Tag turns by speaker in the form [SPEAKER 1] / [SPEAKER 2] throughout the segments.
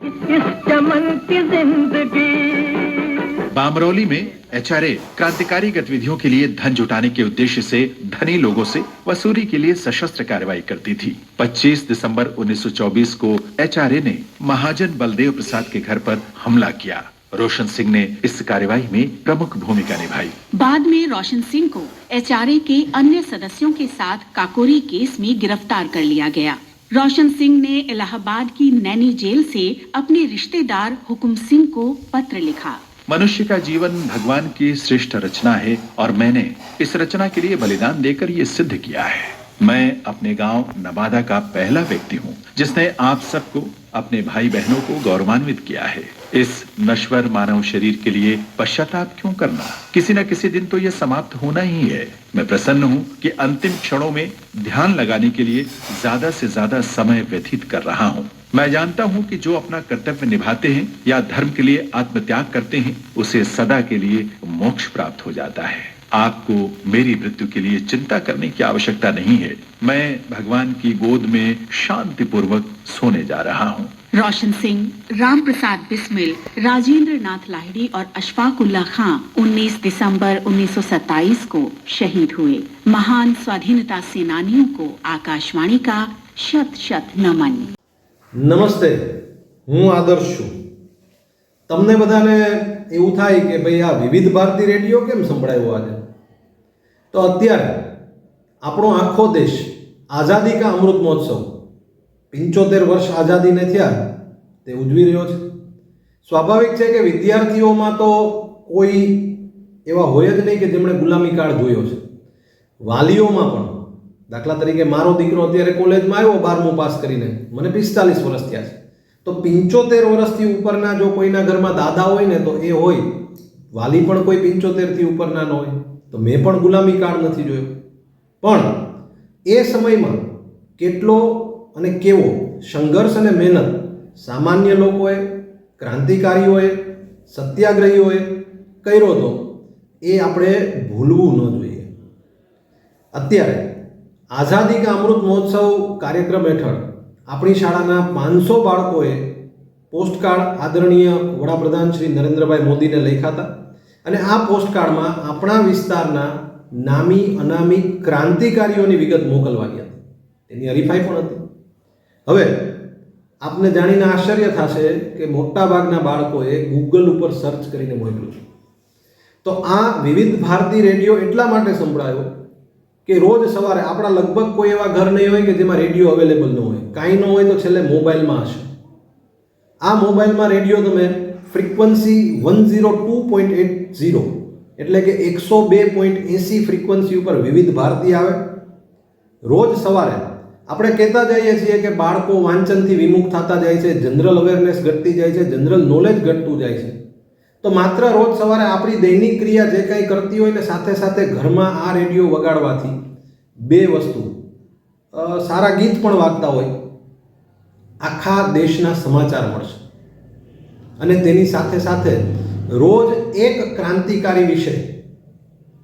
[SPEAKER 1] इस चमन की जिंदगी।
[SPEAKER 2] बामरौली में एचआरए क्रांतिकारी गतिविधियों के लिए धन जुटाने के उद्देश्य से धनी लोगों से वसूली के लिए सशस्त्र कार्रवाई करती थी। 25 दिसंबर 1924 को एचआरए ने महाजन बलदेव प्रसाद के घर पर हमला किया। रोशन सिंह ने इस कार्रवाई में प्रमुख भूमिका निभाई।
[SPEAKER 3] बाद में रोशन सिंह को एचआरए के अन्य सदस्यों के साथ काकोरी केस में गिरफ्तार कर लिया गया। रोशन सिंह ने इलाहाबाद की नैनी जेल से अपने रिश्तेदार हुकुम सिंह को पत्र लिखा।
[SPEAKER 2] मनुष्य का जीवन भगवान की श्रेष्ठ रचना है और मैंने इस रचना के लिए बलिदान देकर ये सिद्ध किया है। मैं अपने गांव नवादा का पहला व्यक्ति हूं जिसने आप सबको, अपने भाई बहनों को गौरवान्वित किया है। इस नश्वर मानव शरीर के लिए पश्चाताप क्यों करना? किसी न किसी दिन तो यह समाप्त होना ही है। मैं प्रसन्न हूं कि अंतिम क्षणों में ध्यान लगाने के लिए ज्यादा से ज्यादा समय व्यतीत कर रहा हूं। मैं जानता हूं कि जो अपना कर्तव्य निभाते हैं या धर्म के लिए आत्मत्याग करते हैं, उसे सदा के लिए मोक्ष प्राप्त हो जाता है। आपको मेरी मृत्यु के लिए चिंता करने की आवश्यकता नहीं है। मैं भगवान की गोद में शांतिपूर्वक सोने जा रहा हूँ।
[SPEAKER 3] रोशन सिंह, राम प्रसाद बिस्मिल, राजेंद्र नाथ लाहिड़ी और अशफाक उल्लाह खां 19 दिसंबर 1927 को शहीद हुए। महान स्वाधीनता सेनानियों को आकाशवाणी का शत शत नमन।
[SPEAKER 4] नमस्ते, हूँ आदर्श छूं। तमने बधाने एवुं थाय के भाई आ विविध भारती रेडियो केम संभळायो आज? तो अत्यारे આપણો આખો દેશ આઝાદી કા અમૃત મહોત્સવ 75 વર્ષ આઝાદીને થયા તે ઉજવી રહ્યો છે। સ્વાભાવિક છે કે વિદ્યાર્થીઓમાં તો કોઈ એવા હોય જ નહીં કે જેમણે ગુલામી કાળ જોયો છે। વાલીઓમાં પણ, દાખલા તરીકે મારો દીકરો અત્યારે કોલેજમાં આવ્યો 12મું પાસ કરીને, મને 45 વર્ષ થયા છે, તો 75 વર્ષથી ઉપરના જો કોઈના ઘરમાં દાદા હોય ને તો એ હોય, વાલી પણ કોઈ 75થી ઉપરના ન હોય। તો મેં પણ ગુલામી કાળ નથી જોયો, પણ એ સમયમાં કેટલો અને કેવો સંઘર્ષ અને મહેનત સામાન્ય લોકોએ, ક્રાંતિકારીઓએ, સત્યાગ્રહીઓએ કર્યો હતો એ આપણે ભૂલવું ન જોઈએ। અત્યારે આઝાદી કા અમૃત મહોત્સવ કાર્યક્રમ હેઠળ આપણી શાળાના 500 બાળકોએ પોસ્ટકાર્ડ આદરણીય વડાપ્રધાન શ્રી નરેન્દ્રભાઈ મોદીને લખ્યા હતા અને આ પોસ્ટકાર્ડમાં આપણા વિસ્તારના નામી અનામી ક્રાંતિકારીઓની વિગત મોકલવાની હતી। તેની હરીફાઈ પણ હતી। હવે આપને જાણીને આશ્ચર્ય થશે કે મોટાભાગના બાળકોએ ગૂગલ ઉપર સર્ચ કરીને મોકલ્યું છે। તો આ વિવિધ ભારતી રેડિયો એટલા માટે સંભળાયો કે રોજ સવારે આપણા લગભગ કોઈ એવા ઘર નહીં હોય કે જેમાં રેડિયો અવેલેબલ ન હોય। કાંઈ ન હોય તો છેલ્લે મોબાઈલમાં હશે। આ મોબાઈલમાં રેડિયો તમે ફ્રીક્વન્સી 102.80 એટલે કે 102.80 ફ્રીક્વન્સી ઉપર વિવિધ ભારતી આવે। રોજ સવારે આપણે કહેતા જઈએ છીએ કે બાળકો વાંચનથી વિમુખ થતા જાય છે, જનરલ અવેરનેસ ઘટતી જાય છે, જનરલ નોલેજ ઘટતું જાય છે। તો માત્ર રોજ સવારે આપણી દૈનિક ક્રિયા જે કંઈ કરતી હોય ને સાથે સાથે ઘરમાં આ રેડિયો વગાડવાથી બે વસ્તુ, સારા ગીત પણ વાગતા હોય, આખા દેશના સમાચાર મળશે અને તેની સાથે સાથે રોજ એક ક્રાંતિકારી વિશે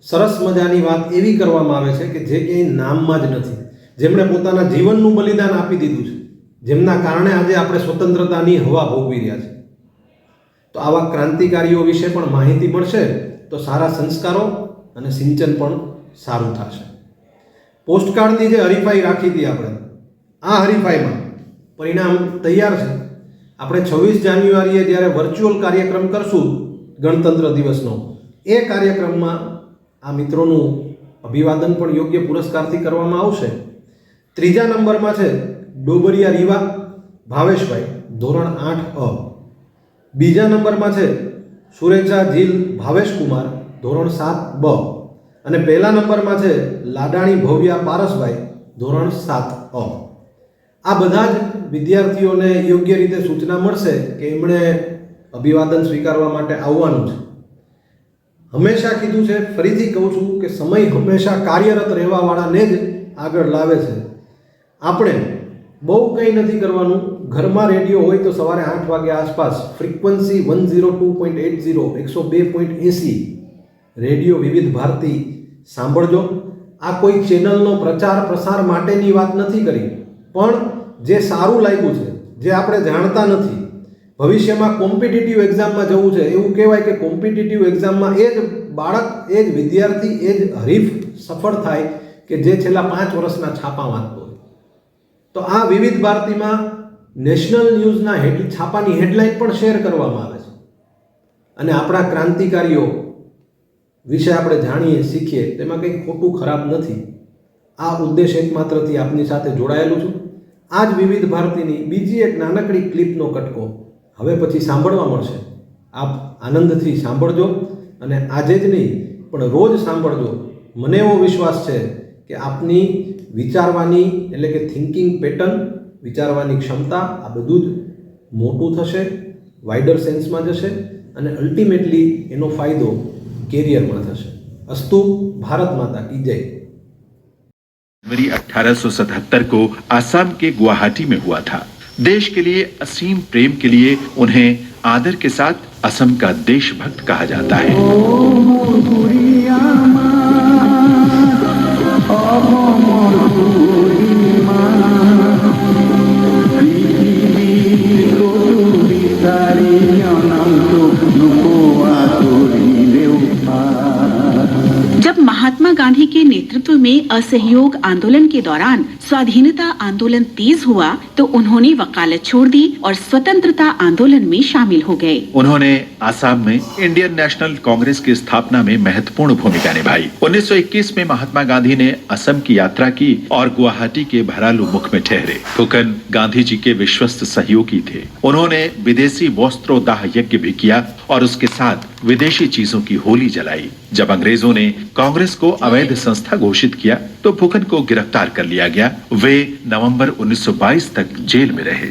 [SPEAKER 4] સરસ મજાની વાત એવી કરવામાં આવે છે કે જે ક્યાંય નામમાં જ નથી, જેમણે પોતાના જીવનનું બલિદાન આપી દીધું છે, જેમના કારણે આજે આપણે સ્વતંત્રતાની હવા ભોગવી રહ્યા છીએ। તો આવા ક્રાંતિકારીઓ વિશે પણ માહિતી મળશે તો સારા સંસ્કારો અને સિંચન પણ સારું થશે। પોસ્ટકાર્ડની જે હરીફાઈ રાખી હતી આપણે, આ હરીફાઈમાં પરિણામ તૈયાર છે। આપણે 26 જાન્યુઆરીએ જ્યારે વર્ચ્યુઅલ કાર્યક્રમ કરશું ગણતંત્ર દિવસનો, એ કાર્યક્રમમાં આ મિત્રોનું અભિવાદન પણ યોગ્ય પુરસ્કારથી કરવામાં આવશે। ત્રીજા નંબરમાં છે ડોબરિયા રીવા ભાવેશભાઈ, ધોરણ 8 અ। બીજા નંબરમાં છે સુરેચા જીલ ભાવેશકુમાર, ધોરણ 7 બ। અને પહેલા નંબરમાં છે લાડાણી ભવ્યા પારસભાઈ, ધોરણ 7 અ। આ બધા જ વિદ્યાર્થીઓને યોગ્ય રીતે સૂચના મળશે કે એમણે અભિવાદન સ્વીકારવા માટે આવવાનું છે। હંમેશા કીધું છે, ફરીથી કહું છું કે સમય હંમેશા કાર્યરત રહેવાવાળાને જ આગળ લાવે છે। આપણે બહુ કંઈ નથી કરવાનું, ઘરમાં રેડિયો હોય તો સવારે 8 વાગ્યા આસપાસ ફ્રીક્વન્સી 102.80 102.80 રેડિયો વિવિધ ભારતી સાંભળજો। આ કોઈ ચેનલનો પ્રચાર પ્રસાર માટેની વાત નથી કરી, પણ જે સારું લાગ્યું છે, જે આપણે જાણતા નથી, ભવિષ્યમાં કોમ્પિટિટિવ એક્ઝામમાં જવું છે એવું કહેવાય કે કોમ્પિટિટિવ એક્ઝામમાં એ જ બાળક એ જ વિદ્યાર્થી એ જ હરીફ સફળ થાય કે જે છેલ્લા 5 વર્ષના છાપા વાંચતો હોય. તો આ વિવિધ ભારતીમાં નેશનલ ન્યૂઝના છાપાની હેડલાઇન પણ શેર કરવામાં આવે છે અને આપણા ક્રાંતિકારીઓ વિશે આપણે જાણીએ શીખીએ તેમાં કંઈ ખોટું ખરાબ નથી. આ ઉદ્દેશ એકમાત્રથી આપની સાથે જોડાયેલું છું. આ જ વિવિધ ભારતીની બીજી એક નાનકડી ક્લિપનો કટકો હવે પછી સાંભળવા મળશે. આપ આનંદથી સાંભળજો અને આજે જ નહીં પણ રોજ સાંભળજો. મને એવો વિશ્વાસ છે કે આપની વિચારવાની એટલે કે થિંકિંગ પેટર્ન, વિચારવાની ક્ષમતા આ બધું જ મોટું થશે, વાઇડર સેન્સમાં જશે અને અલ્ટિમેટલી એનો ફાયદો કેરિયરમાં થશે. અસ્તુ. ભારત માતા की जय.
[SPEAKER 2] जनवरी 1877 को आसाम के गुवाहाटी में हुआ था. देश के लिए असीम प्रेम के लिए उन्हें आदर के साथ असम का देशभक्त कहा जाता है.
[SPEAKER 3] जब महात्मा गांधी के नेतृत्व में असहयोग आंदोलन के दौरान स्वाधीनता आंदोलन तेज हुआ तो उन्होंने वकालत छोड़ दी और स्वतंत्रता आंदोलन में शामिल हो गए.
[SPEAKER 2] उन्होंने आसाम में इंडियन नेशनल कांग्रेस की स्थापना में महत्वपूर्ण भूमिका निभाई. 1921 में महात्मा गांधी ने असम की यात्रा की और गुवाहाटी के भरालू मुख में ठहरे. फुकन गांधी जी के विश्वस्त सहयोगी थे. उन्होंने विदेशी वस्त्रोदाह यज्ञ भी किया और उसके साथ विदेशी चीजों की होली जलाई. जब अंग्रेजों ने कांग्रेस को अवैध संस्था घोषित किया तो फुकन को गिरफ्तार कर लिया गया. वे नवंबर 1922 तक जेल में रहे.